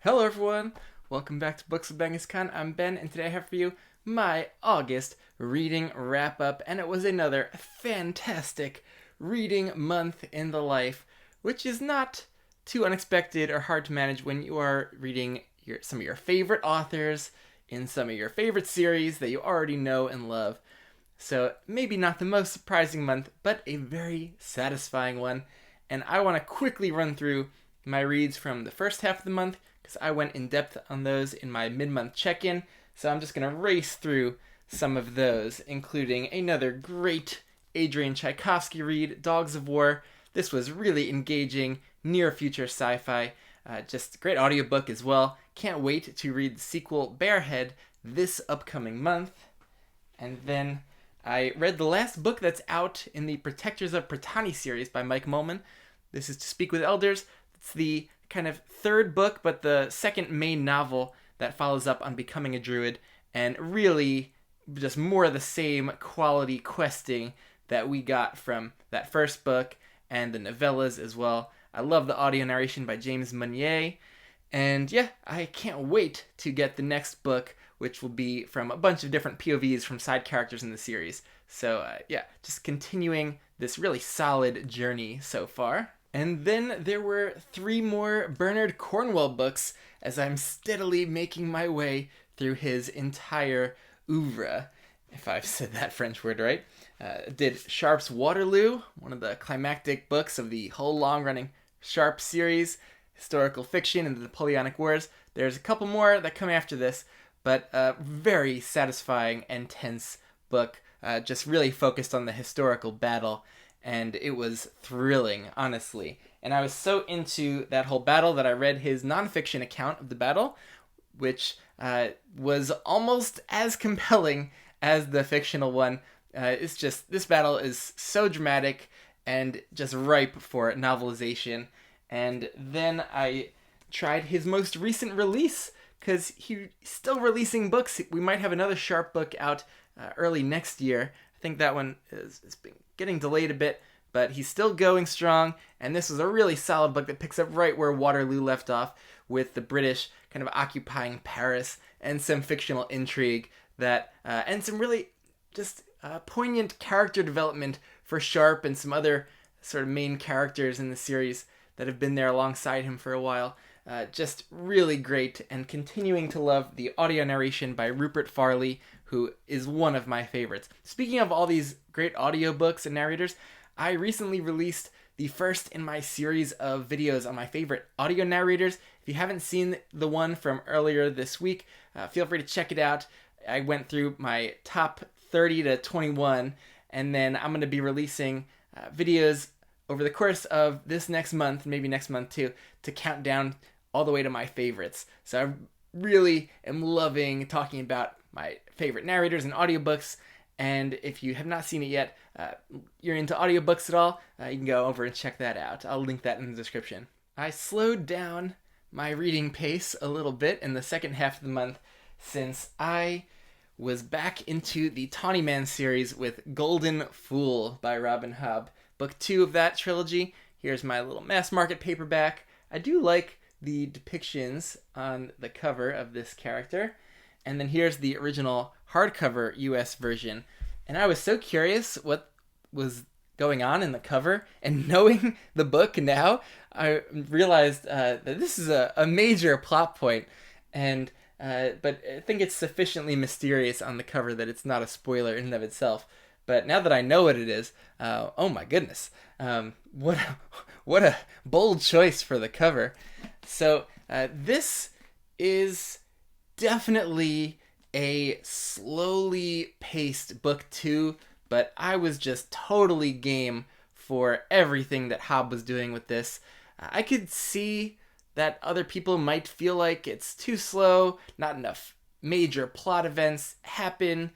Hello everyone, welcome back to Books with Genghis Khan. I'm Ben, and today I have for you my August reading wrap-up, and it was another fantastic reading month in the life, which is not too unexpected or hard to manage when you are reading some of your favorite authors in some of your favorite series that you already know and love. So maybe not the most surprising month, but a very satisfying one, and I want to quickly run through my reads from the first half of the month because I went in depth on those in my mid-month check-in. So I'm just going to race through some of those, including another great Adrian Tchaikovsky read, Dogs of War. This was really engaging, near-future sci-fi. Just a great audiobook as well. Can't wait to read the sequel, Bearhead, this upcoming month. And then I read the last book that's out in the Protectors of Pratani series by Mike Mullman. This is To Speak with Elders. It's the kind of third book, but the second main novel that follows up on Becoming a Druid, and really just more of the same quality questing that we got from that first book and the novellas as well. I love the audio narration by James Meunier, and yeah, I can't wait to get the next book, which will be from a bunch of different POVs from side characters in the series. So yeah, just continuing this really solid journey so far. And then there were 3 more Bernard Cornwell books as I'm steadily making my way through his entire oeuvre, if I've said that French word right. Did Sharpe's Waterloo, one of the climactic books of the whole long-running Sharpe series, historical fiction and the Napoleonic Wars. There's a couple more that come after this, but a very satisfying and tense book, just really focused on the historical battle. And it was thrilling, honestly. And I was so into that whole battle that I read his nonfiction account of the battle, which was almost as compelling as the fictional one. It's just, this battle is so dramatic and just ripe for novelization. And then I tried his most recent release, because he's still releasing books. We might have another Sharpe book out early next year. I think that one is been getting delayed a bit, but he's still going strong, and this was a really solid book that picks up right where Waterloo left off, with the British kind of occupying Paris and some fictional intrigue that and some really just poignant character development for Sharpe and some other sort of main characters in the series that have been there alongside him for a while. Just really great, and continuing to love the audio narration by Rupert Farley, who is one of my favorites. Speaking of all these great audiobooks and narrators, I recently released the first in my series of videos on my favorite audio narrators. If you haven't seen the one from earlier this week, feel free to check it out. I went through my top 30 to 21, and then I'm going to be releasing videos over the course of this next month, maybe next month too, to count down all the way to my favorites. So I really am loving talking about my favorite narrators and audiobooks. And if you have not seen it yet, you're into audiobooks at all, you can go over and check that out. I'll link that in the description. I slowed down my reading pace a little bit in the second half of the month, since I was back into the Tawny Man series with Golden Fool by Robin Hobb. Book 2 of that trilogy. Here's my little mass market paperback. I do like the depictions on the cover of this character. And then here's the original hardcover US version. And I was so curious what was going on in the cover, and knowing the book now, I realized that this is a major plot point. And but I think it's sufficiently mysterious on the cover that it's not a spoiler in and of itself. But now that I know what it is, oh my goodness, what a bold choice for the cover. So this is definitely a slowly paced book 2, but I was just totally game for everything that Hobb was doing with this. I could see that other people might feel like it's too slow, not enough major plot events happen,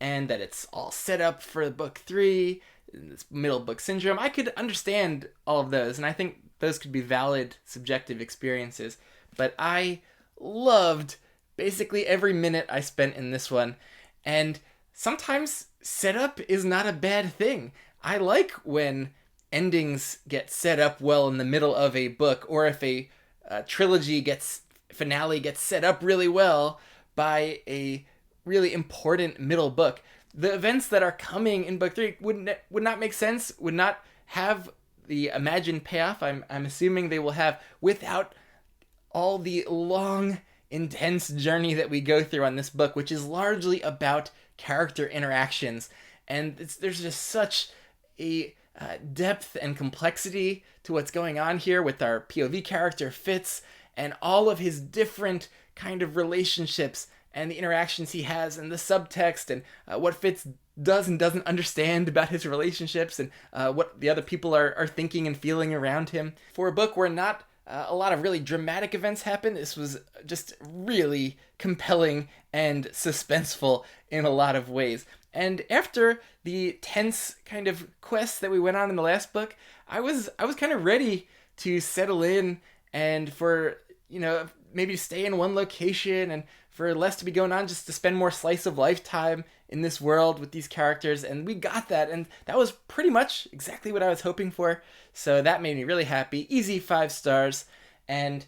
and that it's all set up for book 3, this middle book syndrome. I could understand all of those, and I think those could be valid subjective experiences, but I loved basically every minute I spent in this one. And sometimes setup is not a bad thing. I like when endings get set up well in the middle of a book, or if a trilogy gets finale gets set up really well by a really important middle book. The events that are coming in book 3 would not make sense, would not have the imagined payoff I'm assuming they will have without all the long, intense journey that we go through on this book, which is largely about character interactions. And there's just such a depth and complexity to what's going on here with our POV character Fitz and all of his different kind of relationships and the interactions he has and the subtext and what Fitz does and doesn't understand about his relationships and what the other people are thinking and feeling around him. For a book where not a lot of really dramatic events happen, this was just really compelling and suspenseful in a lot of ways. And after the tense kind of quests that we went on in the last book, I was kind of ready to settle in and for, maybe stay in one location and for less to be going on, just to spend more slice of life time in this world with these characters. And we got that, and that was pretty much exactly what I was hoping for. So that made me really happy. Easy 5 stars. And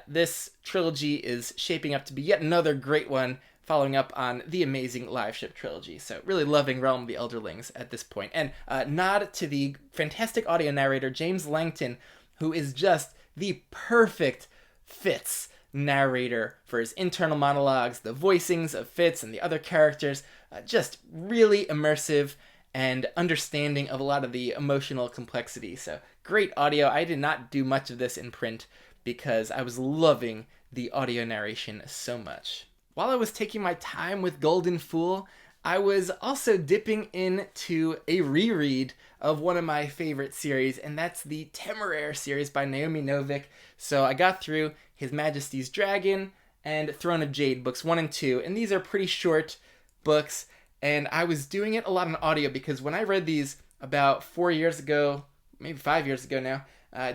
this trilogy is shaping up to be yet another great one, following up on the amazing Live Ship trilogy. So really loving Realm of the Elderlings at this point. And nod to the fantastic audio narrator, James Langton, who is just the perfect Fitz narrator for his internal monologues, the voicings of Fitz and the other characters, just really immersive and understanding of a lot of the emotional complexity. So great audio. I did not do much of this in print because I was loving the audio narration so much. While I was taking my time with Golden Fool, I was also dipping into a reread of one of my favorite series, and that's the Temeraire series by Naomi Novik. So I got through His Majesty's Dragon and Throne of Jade, books 1 and 2, and these are pretty short books, and I was doing it a lot in audio because when I read these about 4 years ago, maybe 5 years ago now,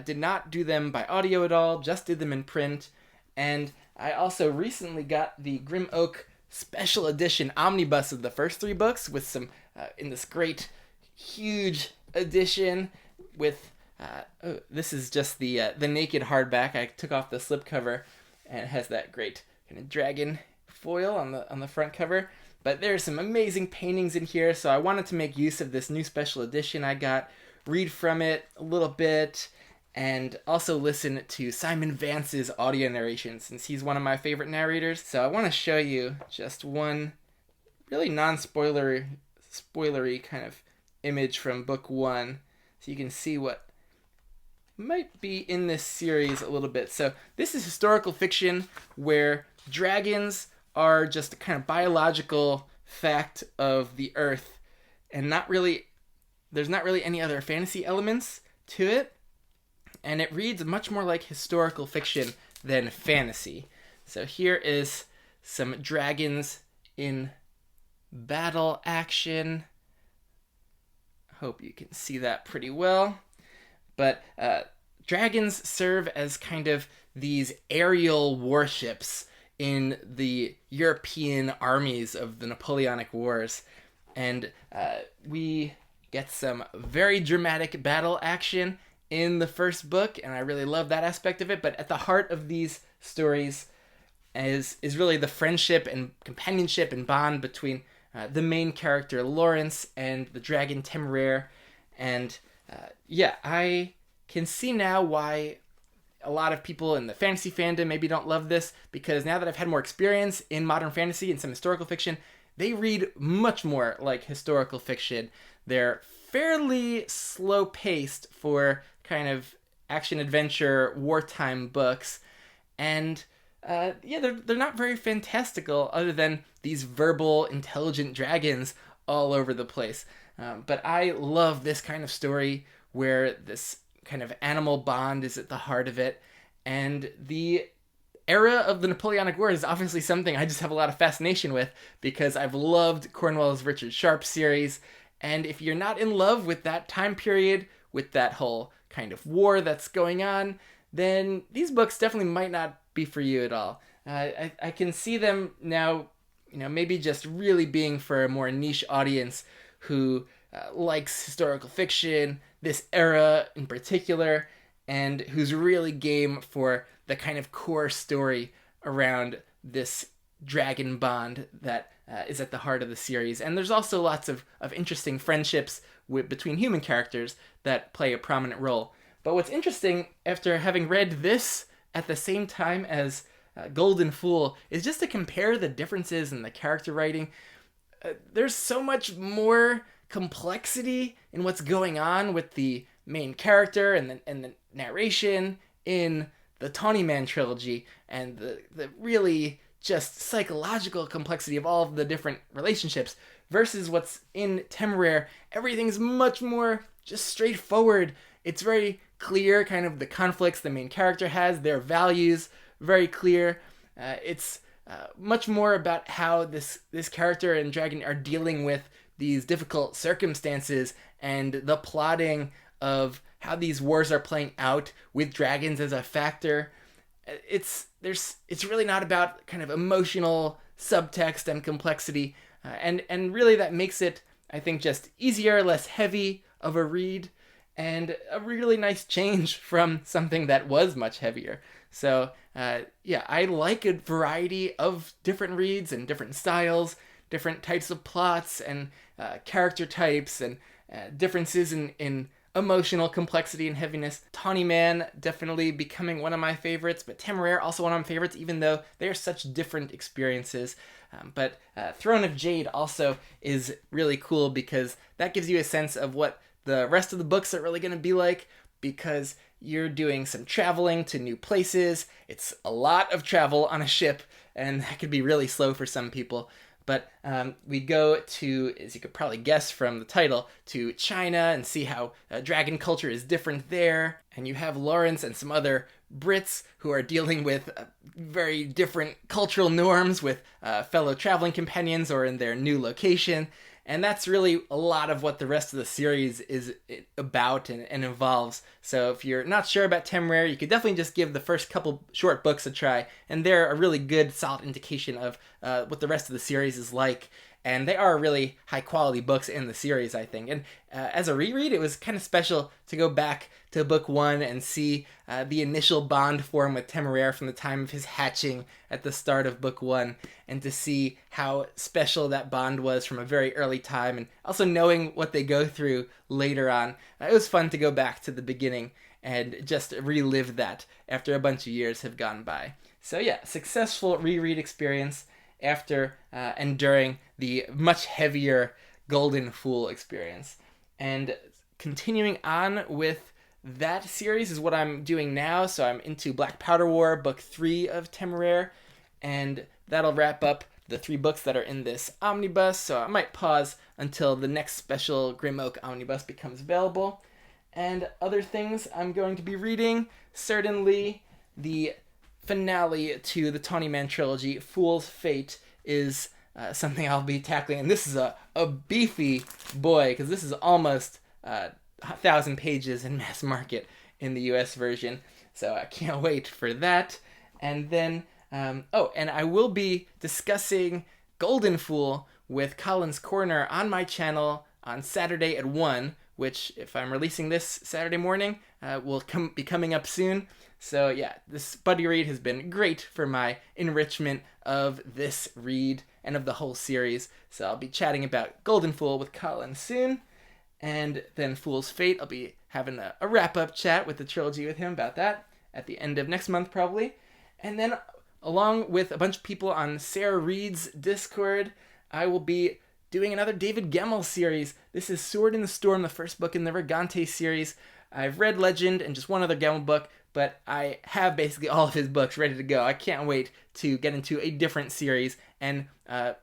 did not do them by audio at all, just did them in print, and I also recently got the Grim Oak special edition omnibus of the first 3 books with some, in this great, huge edition with, this is just the naked hardback. I took off the slipcover and it has that great kind of dragon foil on the front cover. But there's some amazing paintings in here, so I wanted to make use of this new special edition I got, read from it a little bit, and also listen to Simon Vance's audio narration since he's one of my favorite narrators. So I want to show you just one really non-spoilery kind of image from book 1 so you can see what might be in this series a little bit. So this is historical fiction where dragons are just a kind of biological fact of the earth and there's not really any other fantasy elements to it. And it reads much more like historical fiction than fantasy. So here is some dragons in battle action. Hope you can see that pretty well. But dragons serve as kind of these aerial warships in the European armies of the Napoleonic Wars. And we get some very dramatic battle action in the first book, and I really love that aspect of it. But at the heart of these stories is really the friendship and companionship and bond between the main character Lawrence and the dragon Temeraire. And I can see now why a lot of people in the fantasy fandom maybe don't love this, because now that I've had more experience in modern fantasy and some historical fiction, they read much more like historical fiction. They're fairly slow-paced for kind of action-adventure wartime books, and they're not very fantastical other than these verbal, intelligent dragons all over the place. But I love this kind of story where this kind of animal bond is at the heart of it, and the era of the Napoleonic Wars is obviously something I just have a lot of fascination with because I've loved Cornwell's Richard Sharp series, and if you're not in love with that time period, with that whole kind of war that's going on, then these books definitely might not be for you at all. I can see them now, maybe just really being for a more niche audience who likes historical fiction, this era in particular, and who's really game for the kind of core story around this dragon bond that is at the heart of the series. And there's also lots of interesting friendships between human characters that play a prominent role. But what's interesting, after having read this at the same time as Golden Fool, is just to compare the differences in the character writing. There's so much more complexity in what's going on with the main character and the narration in the Tawny Man trilogy, and the really just psychological complexity of all of the different relationships versus what's in Temeraire. Everything's much more just straightforward. It's very clear kind of the conflicts the main character has, their values, very clear. It's much more about how this character and dragon are dealing with these difficult circumstances and the plotting of how these wars are playing out with dragons as a factor. It's really not about kind of emotional subtext and complexity, and really that makes it, I think, just easier, less heavy of a read, and a really nice change from something that was much heavier. So yeah, I like a variety of different reads and different styles, different types of plots and character types, and differences in emotional complexity and heaviness. Tawny Man definitely becoming one of my favorites, but Temeraire also one of my favorites, even though they are such different experiences. But Throne of Jade also is really cool because that gives you a sense of what the rest of the books are really going to be like, because you're doing some traveling to new places. It's a lot of travel on a ship, and that could be really slow for some people. But we go to, as you could probably guess from the title, to China and see how dragon culture is different there. And you have Lawrence and some other Brits who are dealing with very different cultural norms with fellow traveling companions or in their new location. And that's really a lot of what the rest of the series is about and involves. So if you're not sure about Temeraire, you could definitely just give the first couple short books a try, and they're a really good, solid indication of what the rest of the series is like. And they are really high-quality books in the series, I think. And as a reread, it was kind of special to go back to book one and see the initial bond form with Temeraire from the time of his hatching at the start of book one, and to see how special that bond was from a very early time, and also knowing what they go through later on. It was fun to go back to the beginning and just relive that after a bunch of years have gone by. So yeah, successful reread experience after and during the much heavier Golden Fool experience. And continuing on with that series is what I'm doing now. So I'm into Black Powder War, book 3 of Temeraire, and that'll wrap up the 3 books that are in this omnibus. So I might pause until the next special Grim Oak omnibus becomes available. And other things I'm going to be reading, certainly the finale to the Tawny Man trilogy, Fool's Fate, is something I'll be tackling. And this is a beefy boy, because this is almost 1,000 pages in mass market in the US version. So I can't wait for that. And then, and I will be discussing Golden Fool with Colin's Corner on my channel on Saturday at 1, which, if I'm releasing this Saturday morning, will be coming up soon. So yeah, this buddy read has been great for my enrichment of this read and of the whole series. So I'll be chatting about Golden Fool with Colin soon. And then Fool's Fate, I'll be having a wrap-up chat with the trilogy with him about that at the end of next month, probably. And then, along with a bunch of people on Sarah Reed's Discord, I will be doing another David Gemmell series. This is Sword in the Storm, the first book in the Vergante series. I've read Legend and just one other Gemmell book, but I have basically all of his books ready to go. I can't wait to get into a different series. And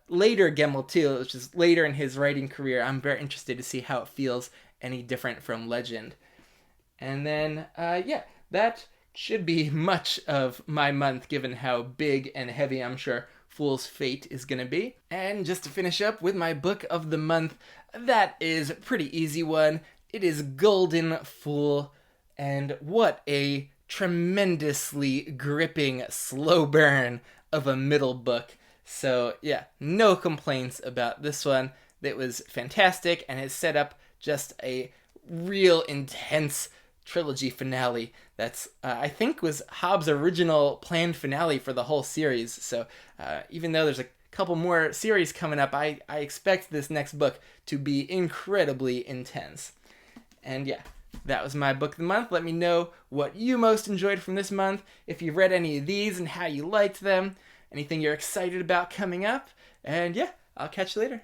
later Gemmell too, which is later in his writing career, I'm very interested to see how it feels any different from Legend. And then, that should be much of my month, given how big and heavy I'm sure Fool's Fate is going to be. And just to finish up with my book of the month, that is a pretty easy one. It is Golden Fool, and what a tremendously gripping slow burn of a middle book. So yeah, no complaints about this one. It was fantastic and has set up just a real intense trilogy finale that's, I think, was Hobb's original planned finale for the whole series. So even though there's a couple more series coming up, I expect this next book to be incredibly intense. And yeah, that was my book of the month. Let me know what you most enjoyed from this month, if you've read any of these and how you liked them, anything you're excited about coming up. And yeah, I'll catch you later.